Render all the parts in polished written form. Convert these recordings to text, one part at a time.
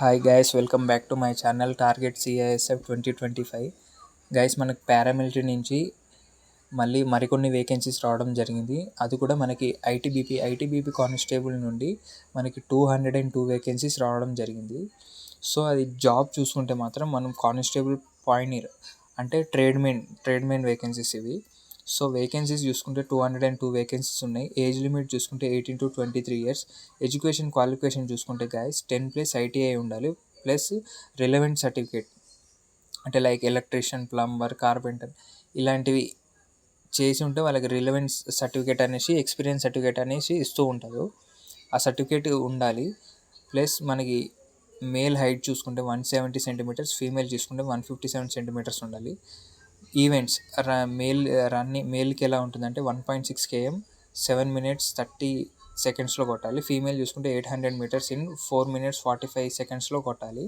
Hi guys, welcome back to my channel target CISF 2025. Guys, మనకు paramilitary నుంచి మళ్ళీ మరికొన్ని వేకెన్సీస్ రావడం జరిగింది. అది కూడా మనకి ఐటీబీపీ కానిస్టేబుల్ నుండి మనకి 202 వేకెన్సీస్ రావడం జరిగింది. సో అది జాబ్ చూసుకుంటే మాత్రం మనం కానిస్టేబుల్ పాయినీర్ అంటే ట్రేడ్మెన్ వేకెన్సీస్ ఇవి. సో వేకెన్సీస్ చూసుకుంటే 202 వేకెన్సీస్ ఉన్నాయి. ఏజ్ లిమిట్ చూసుకుంటే 18 to 23 ఇయర్స్. ఎడ్యుకేషన్ క్వాలిఫికేషన్ చూసుకుంటే గైస్ 10+ ఐటీఐ ఉండాలి, ప్లస్ రిలవెంట్ సర్టిఫికేట్ అంటే లైక్ ఎలక్ట్రీషియన్, ప్లంబర్, కార్పెంటర్ ఇలాంటివి చేసి ఉంటే వాళ్ళకి రిలవెంట్ సర్టిఫికేట్ అనేసి, ఎక్స్పీరియన్స్ సర్టిఫికేట్ అనేసి ఇస్తూ ఉంటారు. ఆ సర్టిఫికేట్ ఉండాలి. ప్లస్ మనకి మేల్ హైట్ చూసుకుంటే 170 సెంటీమీటర్స్, ఫీమేల్ చూసుకుంటే 157 సెంటీమీటర్స్ ఉండాలి. ఈవెంట్స్ మేల్కి ఎలా ఉంటుందంటే 1.6 km 7 minutes 30 secondsలో కొట్టాలి. ఫీమేల్ చూసుకుంటే 800 meters in 4 minutes 45 secondsలో కొట్టాలి.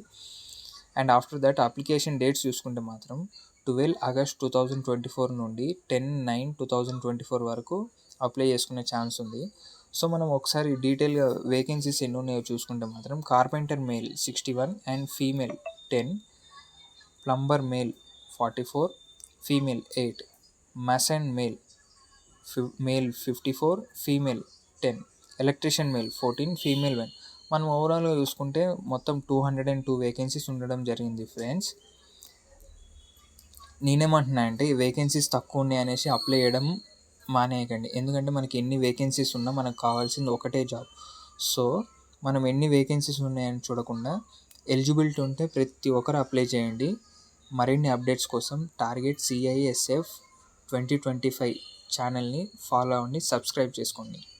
And after that application dates చూసుకుంటే మాత్రం 12 August 2024 నుండి 10/9/2024 వరకు అప్లై చేసుకునే ఛాన్స్ ఉంది. సో మనం ఒకసారి డీటెయిల్గా వేకెన్సీస్ ఎన్ని ఉన్నాయో చూసుకుంటే మాత్రం carpenter male 61 and female 10, plumber male 44, female 8, mason male 54, female 10, electrician male 14, female 1. మనం ఓవరాల్గా చూసుకుంటే మొత్తం 202 వేకెన్సీస్ ఉండడం జరిగింది ఫ్రెండ్స్. నేనేమంటున్నా అంటే ఈ వేకెన్సీస్ తక్కువ ఉన్నాయి అనేసి అప్లై చేయడం మానేయకండి. ఎందుకంటే మనకి ఎన్ని వేకెన్సీస్ ఉన్నా మనకు కావాల్సింది ఒకటే జాబ్. సో మనం ఎన్ని వేకెన్సీస్ ఉన్నాయని చూడకుండా ఎలిజిబిలిటీ ఉంటే ప్రతి ఒక్కరు అప్లై చేయండి. మరిన్ని అప్డేట్స్ కోసం టార్గెట్ సిఐఎస్ఎఫ్ 2025 ఛానల్ని ఫాలో అవ్వండి, సబ్స్క్రైబ్ చేసుకోండి.